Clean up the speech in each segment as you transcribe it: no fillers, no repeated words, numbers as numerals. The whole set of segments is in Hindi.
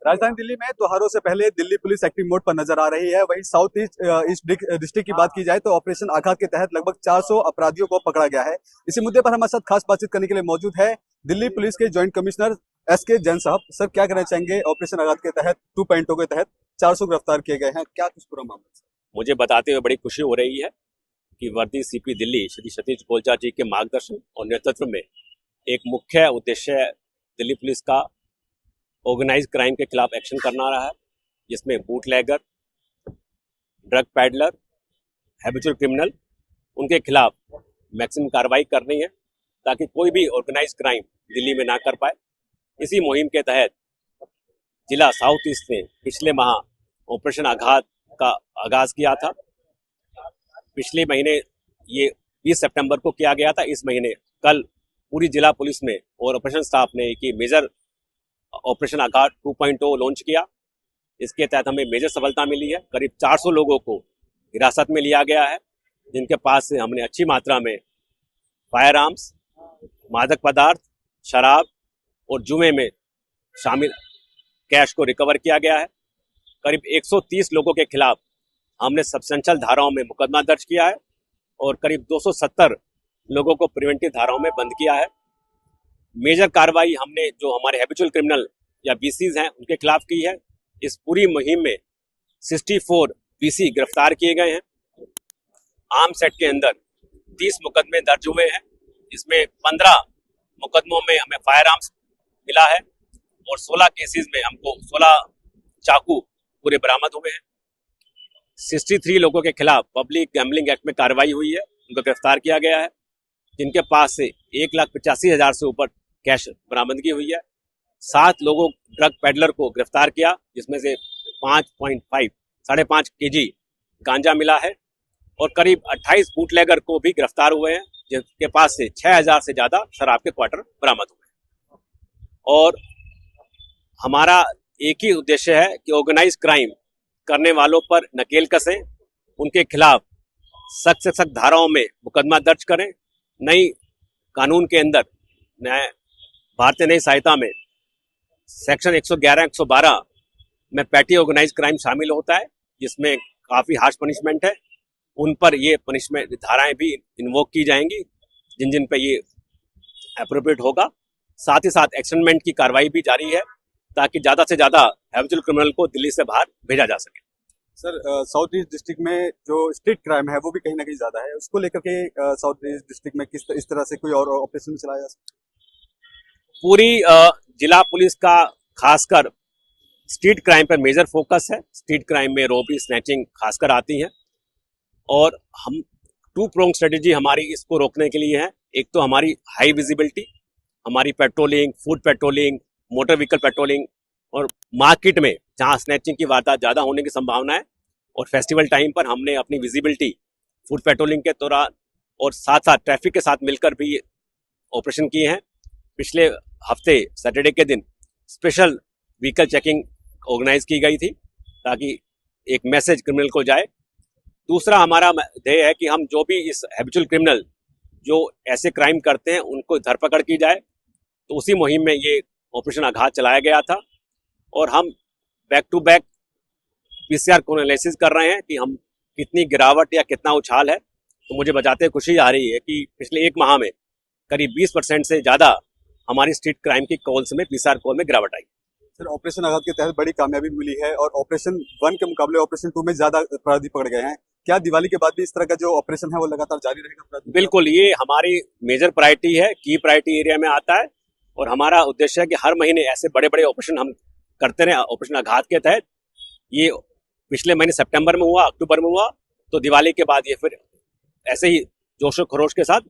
राजधानी दिल्ली में त्योहारों से पहले दिल्ली पुलिस एक्टिव मोड पर नजर आ रही है। वहीं साउथ ईस्ट डिस्ट्रिक्ट की बात की जाए तो ऑपरेशन आघात के तहत लगभग 400 अपराधियों को पकड़ा गया है। इसी मुद्दे पर हमारे साथ खास बातचीत करने के लिए मौजूद है दिल्ली पुलिस के ज्वाइंट कमिश्नर एसके जैन साहब। सर, क्या कहना चाहेंगे? ऑपरेशन आघात के तहत 2.0 के तहत 400 गिरफ्तार किए गए हैं, क्या कुछ पूरा मामला? मुझे बताते हुए बड़ी खुशी हो रही है कि वर्दी सीपी दिल्ली श्री सतीश गोलचा जी के मार्गदर्शन और नेतृत्व में एक मुख्य उद्देश्य दिल्ली पुलिस का ऑर्गेनाइज क्राइम के खिलाफ एक्शन करना रहा है, जिसमें bootlegger, drug peddler, habitual criminal, उनके खिलाफ मैक्सिमम कार्रवाई करनी है ताकि कोई भी ऑर्गेनाइज क्राइम दिल्ली में ना कर पाए। इसी मुहिम के तहत जिला साउथ ईस्ट ने पिछले माह ऑपरेशन आघात का आगाज किया था। पिछले महीने ये 20 सितंबर को किया गया था। इस महीने कल पूरी जिला पुलिस में और ऑपरेशन स्टाफ ने एक मेजर ऑपरेशन आघात 2.0 लॉन्च किया। इसके तहत हमें मेजर सफलता मिली है। करीब 400 लोगों को हिरासत में लिया गया है, जिनके पास से हमने अच्छी मात्रा में फायर आर्म्स, मादक पदार्थ, शराब और जुए में शामिल कैश को रिकवर किया गया है। करीब 130 लोगों के खिलाफ हमने सब्सटेंशियल धाराओं में मुकदमा दर्ज किया है और करीब 270 लोगों को प्रिवेंटिव धाराओं में बंद किया है। मेजर कार्रवाई हमने जो हमारे हैबिचुअल क्रिमिनल या बीसीज हैं उनके खिलाफ की है। इस पूरी मुहिम में 64 बीसी गिरफ्तार किए गए हैं। आर्म सेट के अंदर 30 मुकदमे दर्ज हुए हैं, जिसमें 15 मुकदमों में हमें फायर आर्म्स मिला है और 16 केसेस में हमको 16 चाकू पूरे बरामद हुए हैं। 63 लोगों के खिलाफ पब्लिक गैम्बलिंग एक्ट में कार्रवाई हुई है, उनको गिरफ्तार किया गया है, जिनके पास से 1,85,000 से ऊपर कैश बरामदगी हुई है। 7 लोगों ड्रग पैडलर को गिरफ्तार किया, जिसमें से 5.5 केजी गांजा मिला है और करीब 28 बूटलेगर को भी गिरफ्तार हुए हैं, जिनके पास से 6,000 से ज्यादा शराब के क्वार्टर बरामद हुए हैं। और हमारा एक ही उद्देश्य है कि ऑर्गेनाइज क्राइम करने वालों पर नकेल कसें, उनके खिलाफ सख्त से सख्त धाराओं में मुकदमा दर्ज करें। नई कानून के अंदर भारतीय न्याय संहिता में सेक्शन 111, 112 में पैटी ऑर्गेनाइज क्राइम शामिल होता है, जिसमें काफी हार्श पनिशमेंट है। उन पर ये पनिशमेंट धाराएं भी इन्वोक की जाएंगी, जिन जिन पे ये एप्रोप्रिएट होगा। साथ ही साथ एक्सटेंडमेंट की कार्रवाई भी जारी है ताकि ज्यादा से ज्यादा हैबिचुअल क्रिमिनल को दिल्ली से बाहर भेजा जा सके। सर, साउथ ईस्ट डिस्ट्रिक्ट में जो स्ट्रीट क्राइम है वो भी कहीं ना कहीं ज्यादा है, उसको लेकर के साउथ ईस्ट डिस्ट्रिक्ट में इस तरह से कोई और ऑपरेशन चलाया जा सकता है? पूरी जिला पुलिस का खासकर स्ट्रीट क्राइम पर मेजर फोकस है। स्ट्रीट क्राइम में रॉबरी, स्नैचिंग खासकर आती है और हम 2 प्रोंग स्ट्रेटेजी हमारी इसको रोकने के लिए है। एक तो हमारी हाई विजिबिलिटी, हमारी patrolling, food patrolling, motor vehicle patrolling और मार्केट में जहां स्नैचिंग की वारदात ज्यादा होने की संभावना है, और फेस्टिवल टाइम पर हमने अपनी विजिबिलिटी फूड पेट्रोलिंग के दौरान और साथ साथ ट्रैफिक के साथ मिलकर भी ऑपरेशन किए हैं। पिछले हफ्ते सैटरडे के दिन स्पेशल व्हीकल चेकिंग ऑर्गेनाइज की गई थी ताकि एक मैसेज क्रिमिनल को जाए। दूसरा हमारा ध्येय है कि हम जो भी इस हैबिचुअल क्रिमिनल जो ऐसे क्राइम करते हैं उनको धरपकड़ की जाए। तो उसी मुहिम में ये ऑपरेशन आघात चलाया गया था और हम बैक टू बैक पीसीआर को एनालिसिस कर रहे हैं कि हम कितनी गिरावट या कितना उछाल है। तो मुझे बताते खुशी आ रही है कि पिछले 1 माह में करीब 20% से ज्यादा हमारी स्ट्रीट क्राइम की कॉल्स में पीसीआर कॉल में गिरावट आई। सर, ऑपरेशन आघात के तहत बड़ी कामयाबी मिली है और ऑपरेशन 1 के मुकाबले ऑपरेशन 2 में ज्यादा अपराधी पकड़ गए हैं। क्या दिवाली के बाद भी इस तरह का जो ऑपरेशन है वो लगातार जारी रहेगा? बिल्कुल, ये हमारी मेजर प्रायोरिटी है, की प्रायोरिटी एरिया में आता है और हमारा उद्देश्य है कि हर महीने ऐसे बड़े बड़े ऑपरेशन हम करते रहे। ऑपरेशन आघात के तहत ये पिछले महीने सितंबर में हुआ, अक्टूबर में हुआ, तो दिवाली के बाद ये फिर ऐसे ही जोशो खरोश के साथ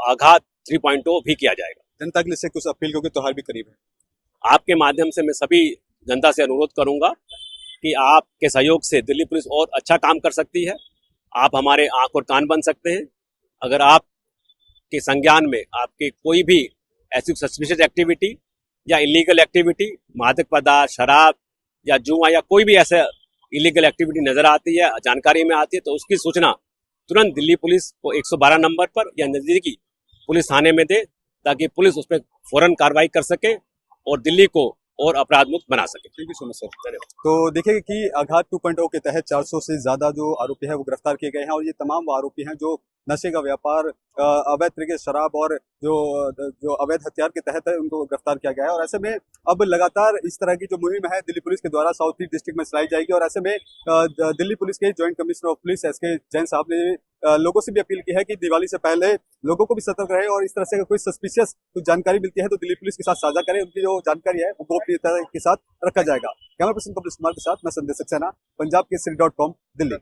आघात 3.0 भी किया जाएगा। जनता के लिए से कुछ अपील, क्योंकि त्योहार भी करीब है। आपके माध्यम से मैं सभी जनता से अनुरोध करूंगा कि आपके सहयोग से दिल्ली पुलिस और अच्छा काम कर सकती है। आप हमारे आंख और कान बन सकते हैं। अगर आपके संज्ञान में आपके कोई भी ऐसी सस्पिशियस एक्टिविटी या इलीगल एक्टिविटी, मादक पदार्थ, शराब या जुआ या कोई भी ऐसा इलीगल एक्टिविटी नजर आती है, जानकारी में आती है, तो उसकी सूचना तुरंत दिल्ली पुलिस को 112 नंबर पर या नजदीकी पुलिस थाने में दे ताकि पुलिस उस पर फौरन कार्रवाई कर सके और दिल्ली को और अपराध मुक्त बना सके। Thank you so much sir. तो देखिए कि आघात 2.0 के तहत 400 से ज्यादा जो आरोपी है वो गिरफ्तार किए गए हैं, और ये तमाम वो आरोपी हैं जो नशे का व्यापार, अवैध तरीके से शराब और जो जो अवैध हथियार के तहत है उनको गिरफ्तार किया गया है। और ऐसे में अब लगातार इस तरह की जो मुहिम है दिल्ली पुलिस के द्वारा साउथ ईस्ट डिस्ट्रिक्ट में चलाई जाएगी। और ऐसे में दिल्ली पुलिस के joint commissioner of police SK Jain साहब ने लोगों से भी अपील की है कि दिवाली से पहले लोगों को भी सतर्क रहे, और इस तरह से कोई सस्पिशियस कुछ जानकारी मिलती है तो दिल्ली पुलिस के साथ साझा करें। उनकी जो जानकारी है वो गोपनीयता के साथ रखा जाएगा। कैमरा पर्सन कपिल कुमार के साथ मैं संदेश सक्सेना, पंजाब केसरी .com, दिल्ली।